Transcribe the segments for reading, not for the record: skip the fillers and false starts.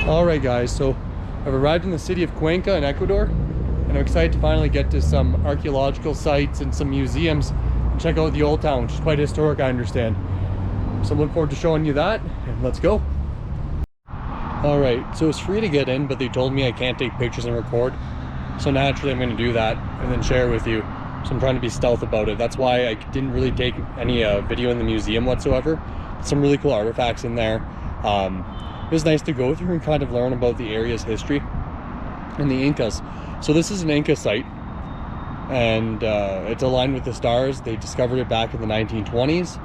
Alright guys, so I've arrived in the city of Cuenca in Ecuador, and I'm excited to finally get to some archaeological sites and some museums and check out the old town, which is quite historic, I understand. So I'm looking forward to showing you that, and let's go. Alright, so it's free to get in, but they told me I can't take pictures and record. So naturally I'm going to do that and then share with you. So I'm trying to be stealth about it. That's why I didn't really take any video in the museum whatsoever. Some really cool artifacts in there. It was nice to go through and kind of learn about the area's history and the Incas. So this is an Inca site, and it's aligned with the stars. They discovered it back in the 1920s,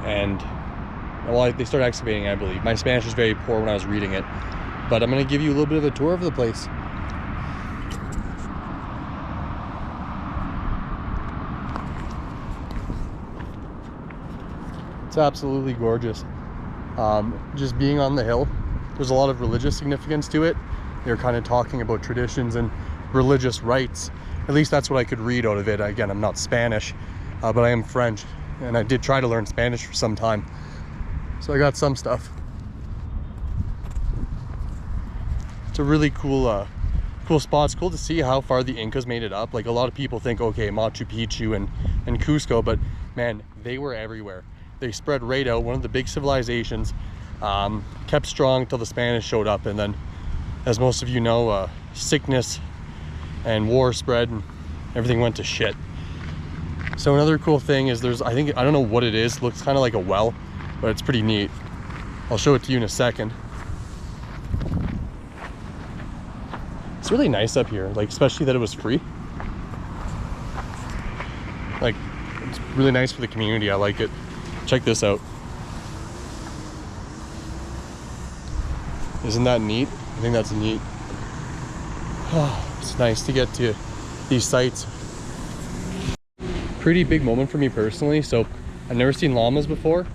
and well, they started excavating, I believe. My Spanish was very poor when I was reading it, but I'm going to give you a little bit of a tour of the place. It's absolutely gorgeous. Just being on the hill, there's a lot of religious significance to it. They're kind of talking about traditions and religious rites. At least that's what I could read out of it. Again, I'm not Spanish, but I am French, and I did try to learn Spanish for some time, so I got some stuff. It's a really cool cool spot. It's cool to see how far the Incas made it up. Like, a lot of people think, okay, Machu Picchu and Cusco, but man, they were everywhere. They spread right out. One of the big civilizations, kept strong until the Spanish showed up, and then, as most of you know, sickness and war spread and everything went to shit. So another cool thing is I don't know what it is. It looks kind of like a well, but it's pretty neat. I'll show it to you in a second. It's really nice up here, like, especially that it was free. Like, it's really nice for the community. I like it. Check this out. Isn't that neat? I think that's neat. Oh, it's nice to get to these sites. Pretty big moment for me personally. So I've never seen llamas before,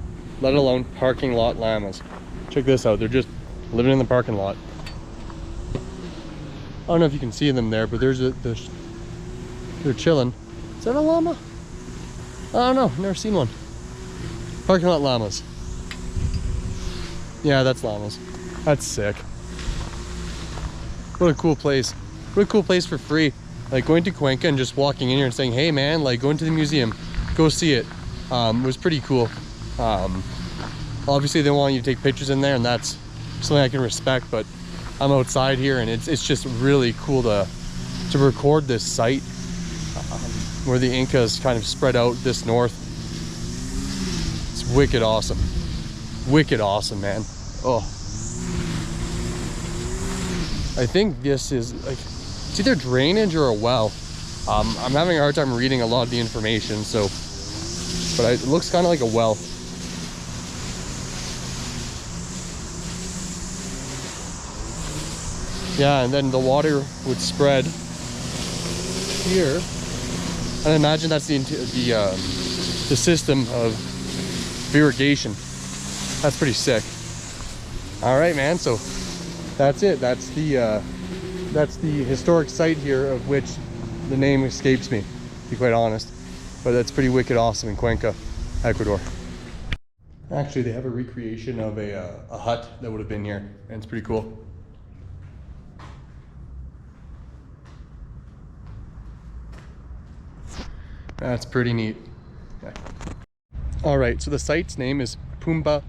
let alone parking lot llamas. Check this out. They're just living in the parking lot. I don't know if you can see them there, but they're chilling. Is that a llama? I don't know. Never seen one. Parking lot llamas. Yeah, that's llamas. That's sick. What a cool place. What a cool place for free. Like, going to Cuenca and just walking in here and saying, hey man, like, go into the museum, go see it. Was pretty cool. Obviously they want you to take pictures in there, and that's something I can respect, but I'm outside here, and it's just really cool to record this site where the Incas kind of spread out this north. Wicked awesome. Wicked awesome, man. Oh, I think this is, like, it's either drainage or a well. I'm having a hard time reading a lot of the information, so, but it looks kind of like a well. Yeah, and then the water would spread here, and I imagine that's the system of irrigation. That's pretty sick. All right, man, so that's it. That's the historic site here, of which the name escapes me, to be quite honest, but that's pretty wicked awesome in Cuenca, Ecuador. Actually, they have a recreation of a hut that would have been here, and it's pretty cool. That's pretty neat. Okay. All right, so the site's name is Pumba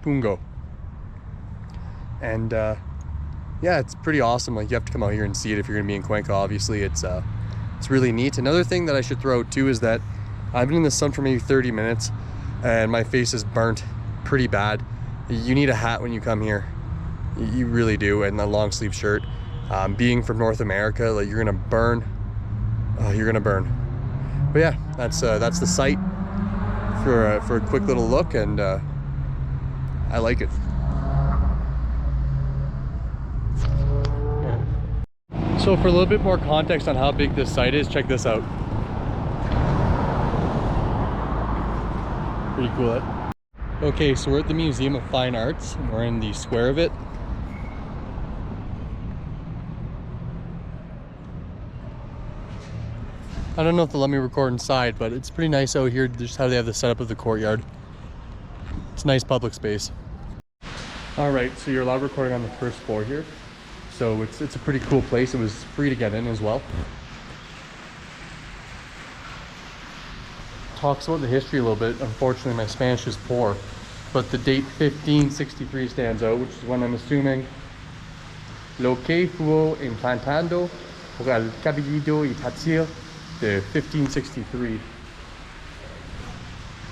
Pungo, and yeah, it's pretty awesome. Like, you have to come out here and see it if you're gonna be in Cuenca. Obviously, it's really neat. Another thing that I should throw out too is that I've been in the sun for maybe 30 minutes, and my face is burnt pretty bad. You need a hat when you come here. You really do, and a long sleeve shirt. Being from North America, like, you're gonna burn. Oh, you're gonna burn. But yeah, that's the site for a quick little look, and I like it. So for a little bit more context on how big this site is, check this out. Pretty cool, eh? Okay, so we're at the Museum of Fine Arts, and we're in the square of it. I don't know if they'll let me record inside, but it's pretty nice out here, just how they have the setup of the courtyard. It's a nice public space. All right, so you're allowed recording on the first floor here. So it's a pretty cool place. It was free to get in as well. Talks about the history a little bit. Unfortunately, my Spanish is poor, but the date 1563 stands out, which is when I'm assuming lo que fue implantado por el cabildo y taxil de 1563.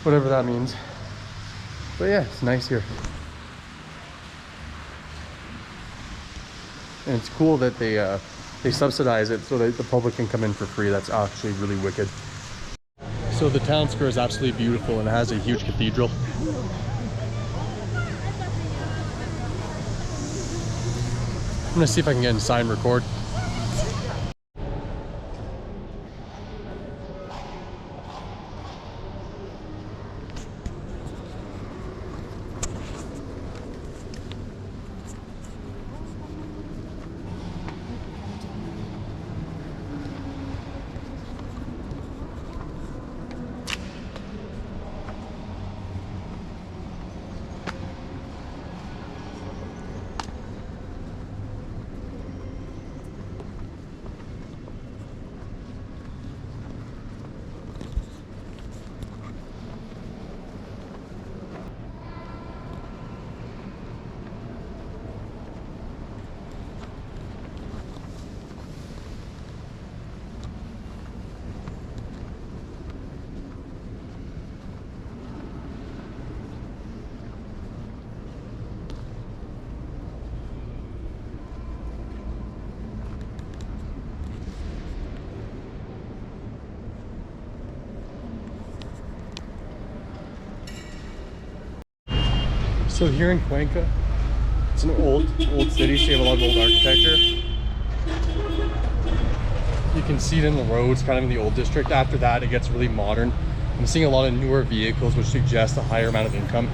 Whatever that means. But yeah, it's nice here. And it's cool that they subsidize it so that the public can come in for free. That's actually really wicked. So the town square is absolutely beautiful and it has a huge cathedral. I'm gonna see if I can get inside and record. So here in Cuenca, it's an old city, so you have a lot of old architecture. You can see it in the roads, kind of in the old district. After that, it gets really modern. I'm seeing a lot of newer vehicles, which suggests a higher amount of income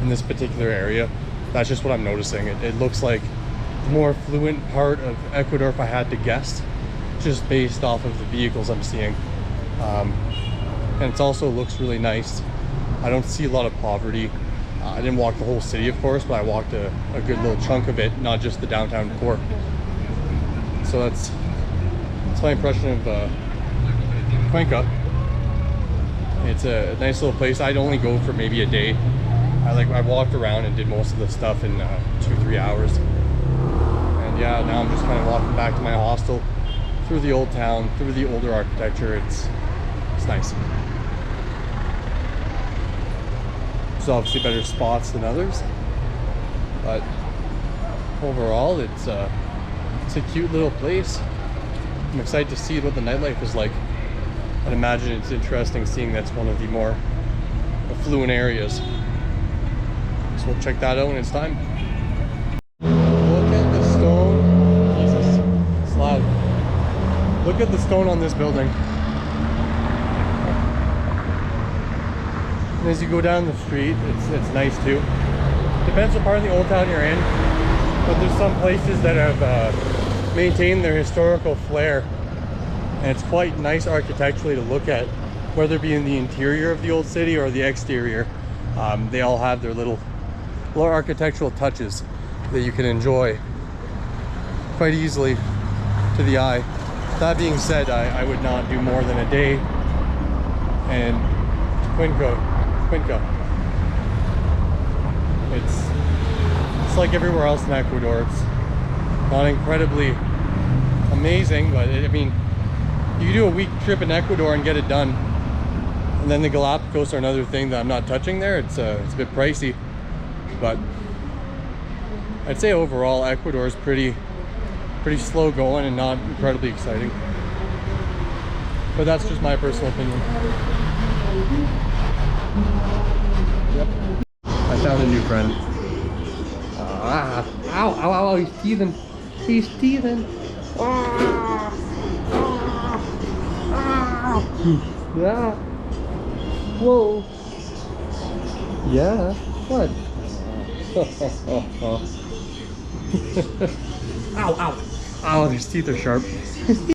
in this particular area. That's just what I'm noticing. It looks like the more affluent part of Ecuador, if I had to guess, just based off of the vehicles I'm seeing. And it also looks really nice. I don't see a lot of poverty. I didn't walk the whole city, of course, but I walked a good little chunk of it, not just the downtown core. So that's my impression of Cuenca. It's a nice little place. I'd only go for maybe a day. I walked around and did most of the stuff in 2-3 hours. And yeah, now I'm just kind of walking back to my hostel through the old town, through the older architecture. It's nice. There's obviously better spots than others, but overall it's a cute little place. I'm excited to see what the nightlife is like. I'd imagine it's interesting seeing that's one of the more affluent areas. So we'll check that out when it's time. Look at the stone. Jesus, it's loud. Look at the stone on this building. And as you go down the street, it's nice too. Depends what part of the old town you're in, but there's some places that have maintained their historical flair, and it's quite nice architecturally to look at, whether it be in the interior of the old city or the exterior. They all have their little architectural touches that you can enjoy quite easily to the eye. That being said, I would not do more than a day. And Cuenca. It's like everywhere else in Ecuador. It's not incredibly amazing, but I mean, you can do a week trip in Ecuador and get it done. And then the Galapagos are another thing that I'm not touching there. It's a bit pricey, but I'd say overall Ecuador is pretty slow going and not incredibly exciting. But that's just my personal opinion. Yep. I found a new friend. Ow, he's teething. He's teething. Yeah. Whoa. Yeah. What? Ow. Ow, his teeth are sharp.